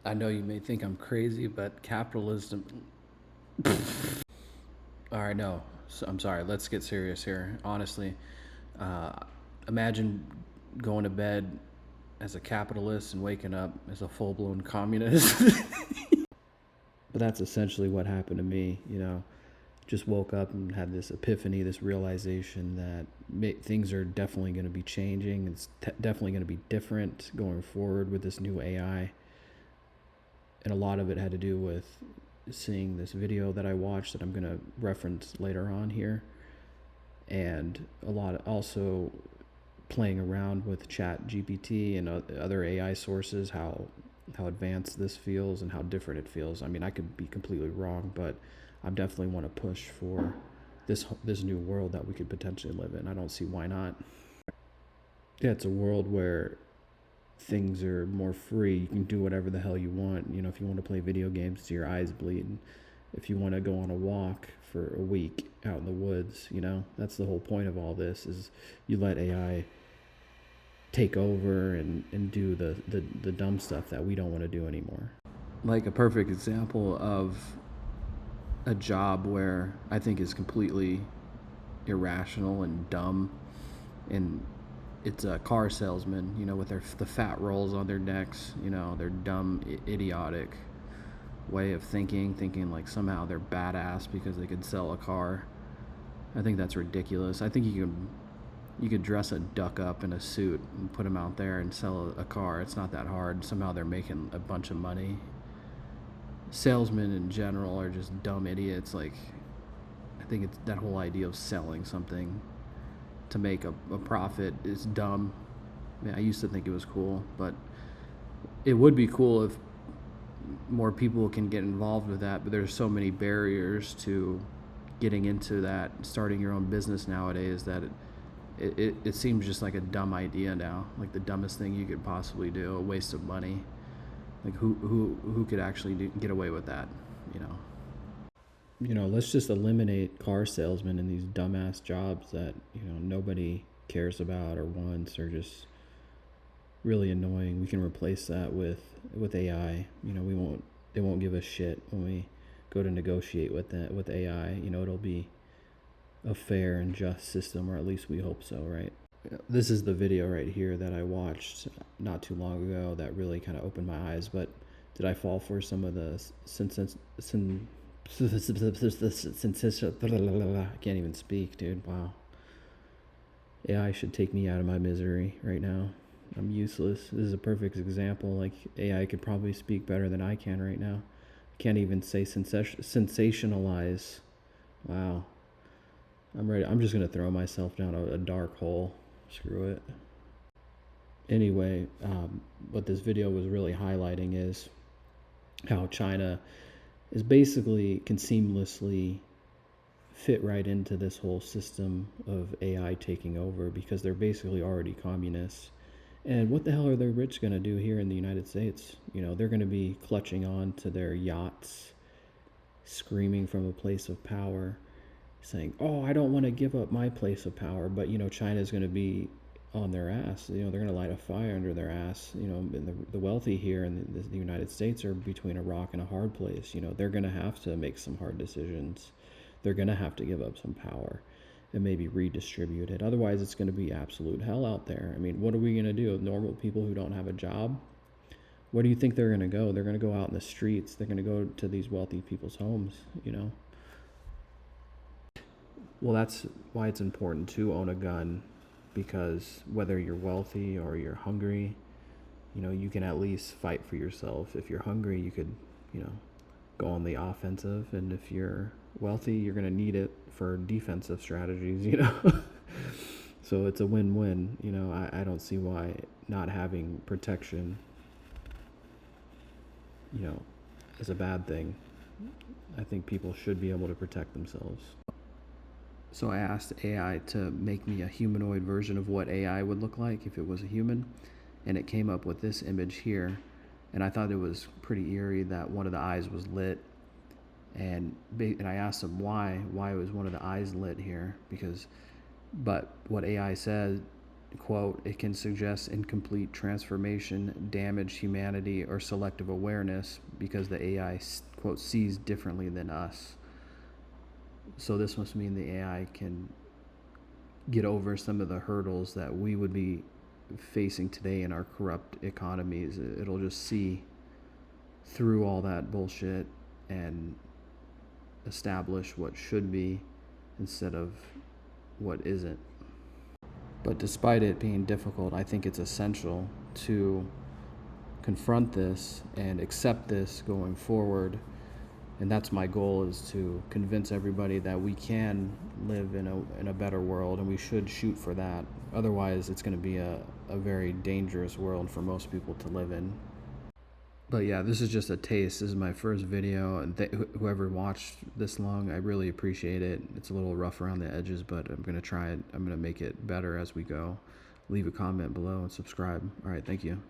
I know you may think I'm crazy, but capitalism. All right, no. So, I'm sorry. Let's get serious here. Honestly, uh, imagine going to bed as a capitalist and waking up as a full blown communist. But that's essentially what happened to me. Just woke up and had this epiphany, this realization that things are definitely going to be changing. It's definitely going to be different going forward with this new AI. And a lot of it had to do with seeing this video that I watched that I'm going to reference later on here. And a lot also playing around with Chat GPT and other AI sources, how advanced this feels and how different it feels. I mean, I could be completely wrong, but I definitely want to push for this new world that we could potentially live in. I don't see why not. Yeah, it's a world where things are more free. You can do whatever the hell you want. If you want to play video games to your eyes bleed, if you want to go on a walk for a week out in the woods, that's the whole point of all this is you let AI take over and do the dumb stuff that we don't want to do anymore. Like a perfect example of a job where I think is completely irrational and dumb, and it's a car salesman, with the fat rolls on their necks, their dumb, idiotic way of thinking like somehow they're badass because they could sell a car. I think that's ridiculous. I think you could dress a duck up in a suit and put him out there and sell a car. It's not that hard. Somehow they're making a bunch of money. Salesmen in general are just dumb idiots. Like, I think it's that whole idea of selling something to make a profit is dumb. I used to think it was cool, but it would be cool if more people can get involved with that, but there's so many barriers to getting into that, starting your own business nowadays, that it seems just like a dumb idea now, like the dumbest thing you could possibly do, a waste of money. Like who could actually get away with that, let's just eliminate car salesmen and these dumbass jobs that, nobody cares about or wants, or just really annoying. We can replace that with AI. They won't give a shit when we go to negotiate with AI. It'll be a fair and just system, or at least we hope so, right? This is the video right here that I watched not too long ago that really kind of opened my eyes. But did I fall for some of the I can't even speak, dude. Wow. AI should take me out of my misery right now. I'm useless. This is a perfect example. Like, AI could probably speak better than I can right now. Can't even say sensationalize. Wow. I'm ready. I'm just going to throw myself down a dark hole. Screw it. Anyway, what this video was really highlighting is how China is basically can seamlessly fit right into this whole system of AI taking over, because they're basically already communists. And what the hell are the rich going to do here in the United States? They're going to be clutching on to their yachts, screaming from a place of power, saying, oh, I don't want to give up my place of power. But, China's going to be on their ass. They're going to light a fire under their ass. And the wealthy here in the United States are between a rock and a hard place. They're going to have to make some hard decisions. They're going to have to give up some power and maybe redistribute it. Otherwise, it's going to be absolute hell out there. I mean, what are we going to do with normal people who don't have a job? Where do you think they're going to go? They're going to go out in the streets. They're going to go to these wealthy people's homes, Well, that's why it's important to own a gun, because whether you're wealthy or you're hungry, you can at least fight for yourself. If you're hungry, you could, go on the offensive. And if you're wealthy, you're going to need it for defensive strategies, So it's a win-win. I don't see why not having protection, is a bad thing. I think people should be able to protect themselves. So I asked AI to make me a humanoid version of what AI would look like if it was a human, and it came up with this image here. And I thought it was pretty eerie that one of the eyes was lit. And I asked him why was one of the eyes lit here, but what AI said quote, it can suggest incomplete transformation, damage humanity, or selective awareness because the AI, quote, sees differently than us. So this must mean the AI can get over some of the hurdles that we would be facing today in our corrupt economies. It'll just see through all that bullshit and establish what should be instead of what isn't. But despite it being difficult, I think it's essential to confront this and accept this going forward. And that's my goal, is to convince everybody that we can live in a better world, and we should shoot for that. Otherwise, it's going to be a very dangerous world for most people to live in. But yeah, this is just a taste. This is my first video, and whoever watched this long, I really appreciate it. It's a little rough around the edges, but I'm going to try it. I'm going to make it better as we go. Leave a comment below and subscribe. All right, thank you.